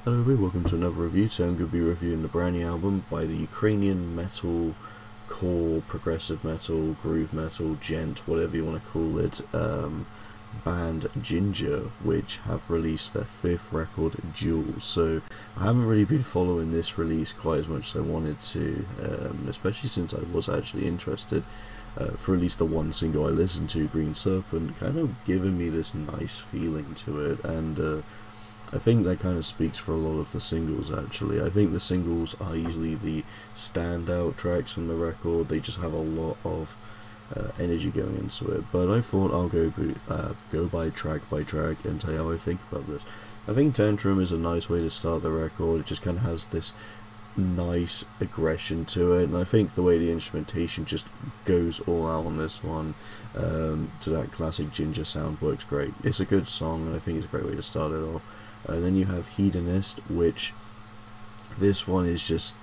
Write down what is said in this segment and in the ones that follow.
Hello everybody, welcome to another review. Today I'm going to be reviewing the brand new album by the Ukrainian metalcore, progressive metal, groove metal, djent, whatever you want to call it, band Jinjer, which have released their 5th record, Duél. So I haven't really been following this release quite as much as I wanted to, especially since I was actually interested. For at least the one single I listened to, Green Serpent, kind of giving me this nice feeling to it, and I think that kind of speaks for a lot of the singles actually. I think the singles are easily the standout tracks from the record. They just have a lot of energy going into it. But I thought I'll go by track and tell you how I think about this. I think Tantrum is a nice way to start the record. It just kind of has this nice aggression to it, and I think the way the instrumentation just goes all out on this one, to that classic Jinjer sound, works great. It's a good song, and I think it's a great way to start it off. And then you have Hedonist, which this one is just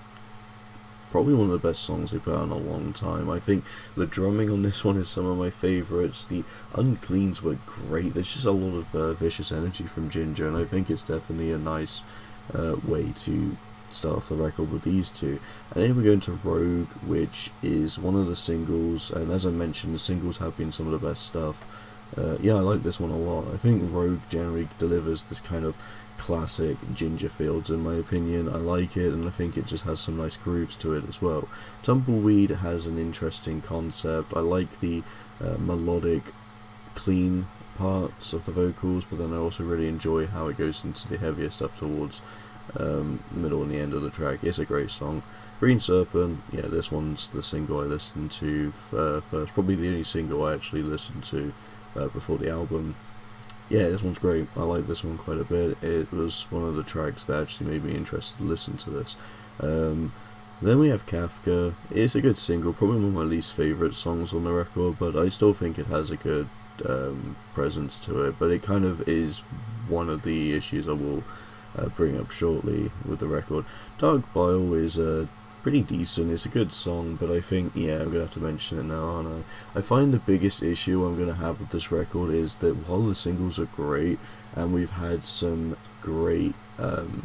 probably one of the best songs they put out in a long time. I think the drumming on this one is some of my favourites. The uncleans were great. There's just a lot of vicious energy from Jinjer, and I think it's definitely a nice way to start off the record with these two. And then we go into Rogue, which is one of the singles, and as I mentioned, the singles have been some of the best stuff. Yeah, I like this one a lot. I think Rogue generally delivers this kind of classic Jinjer feels, in my opinion. I like it, and I think it just has some nice grooves to it as well. Tumbleweed has an interesting concept. I like the melodic, clean parts of the vocals, but then I also really enjoy how it goes into the heavier stuff towards middle and the end of the track. It's a great song. Green Serpent, yeah, this one's the single I listened to first, probably the only single I actually listened to before the album. Yeah, this one's great. I like this one quite a bit. It was one of the tracks that actually made me interested to listen to this. Then we have Kafka. It's a good single, probably one of my least favourite songs on the record, but I still think it has a good presence to it. But it kind of is one of the issues I will bring up shortly with the record. Dark Bile is pretty decent. It's a good song, but I think, yeah, I'm gonna have to mention it now, aren't I? I find the biggest issue I'm gonna have with this record is that while the singles are great, and we've had some great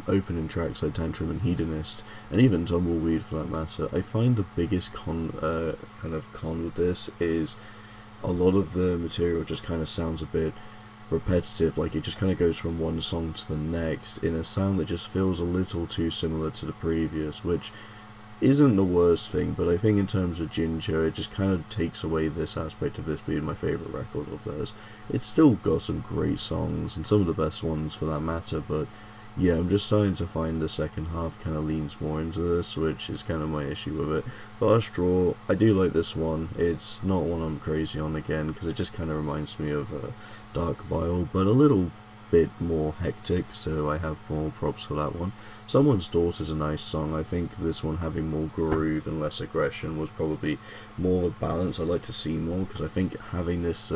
opening tracks like Tantrum and Hedonist, and even Tumbleweed for that matter, I find the biggest con with this is a lot of the material just kind of sounds a bit repetitive, like it just kind of goes from one song to the next in a sound that just feels a little too similar to the previous, which isn't the worst thing, but I think in terms of Jinjer, it just kind of takes away this aspect of this being my favourite record of theirs. It's still got some great songs, and some of the best ones for that matter, but yeah, I'm just starting to find the second half kind of leans more into this, which is kind of my issue with it. Fast Draw, I do like this one. It's not one I'm crazy on again, because it just kind of reminds me of Dark Bile, but a little bit more hectic, so I have more props for that one. Someone's Daughter's a nice song. I think this one having more groove and less aggression was probably more of a balance I'd like to see more, because I think having this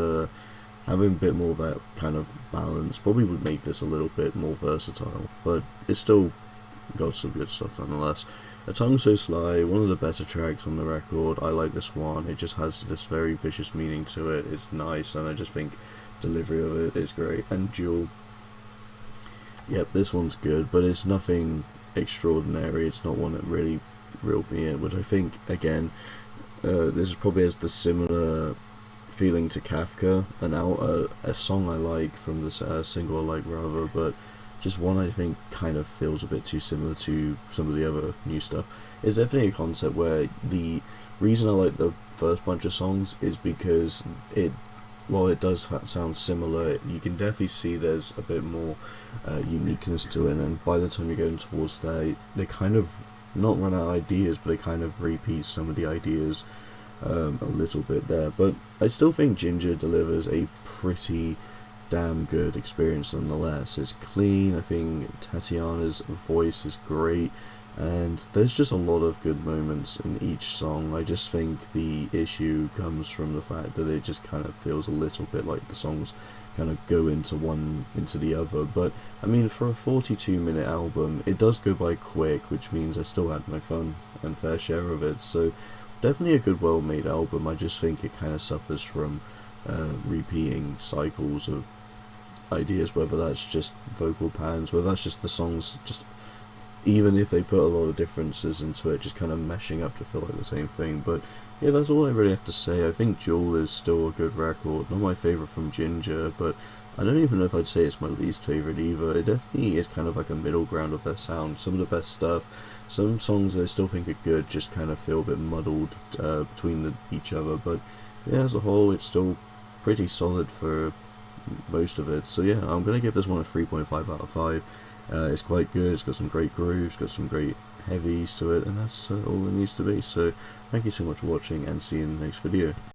having a bit more of that kind of balance probably would make this a little bit more versatile, but it's still got some good stuff nonetheless. A Tongue So Sly, one of the better tracks on the record. I like this one. It just has this very vicious meaning to it. It's nice, and I just think delivery of it is great. And Duél, yep, this one's good, but it's nothing extraordinary. It's not one that really reeled me in, which I think, again, this is probably has the similar feeling to Kafka, a song I like from this single I like rather, but just one I think kind of feels a bit too similar to some of the other new stuff. It's definitely a concept where the reason I like the first bunch of songs is because while it does sound similar, you can definitely see there's a bit more uniqueness to it, and by the time you're going towards that, they kind of not run out of ideas, but they kind of repeat some of the ideas a little bit there. But I still think Jinjer delivers a pretty damn good experience nonetheless. It's clean. I think Tatiana's voice is great, and there's just a lot of good moments in each song. I just think the issue comes from the fact that it just kind of feels a little bit like the songs kind of go into one into the other. But I mean, for a 42-minute album, it does go by quick, which means I still had my fun and fair share of it. So definitely a good, well-made album. I just think it kind of suffers from repeating cycles of ideas, whether that's just vocal patterns, whether that's just the songs just even if they put a lot of differences into it, just kind of meshing up to feel like the same thing. But yeah, that's all I really have to say. I think Duél is still a good record, not my favourite from Jinjer, but I don't even know if I'd say it's my least favourite either. It definitely is kind of like a middle ground of their sound. Some of the best stuff, some songs I still think are good, just kind of feel a bit muddled between each other, but yeah, as a whole, it's still pretty solid for most of it. So yeah, I'm going to give this one a 3.5 out of 5. It's quite good, it's got some great grooves, got some great heavies to it, and that's all it needs to be. So thank you so much for watching, and see you in the next video.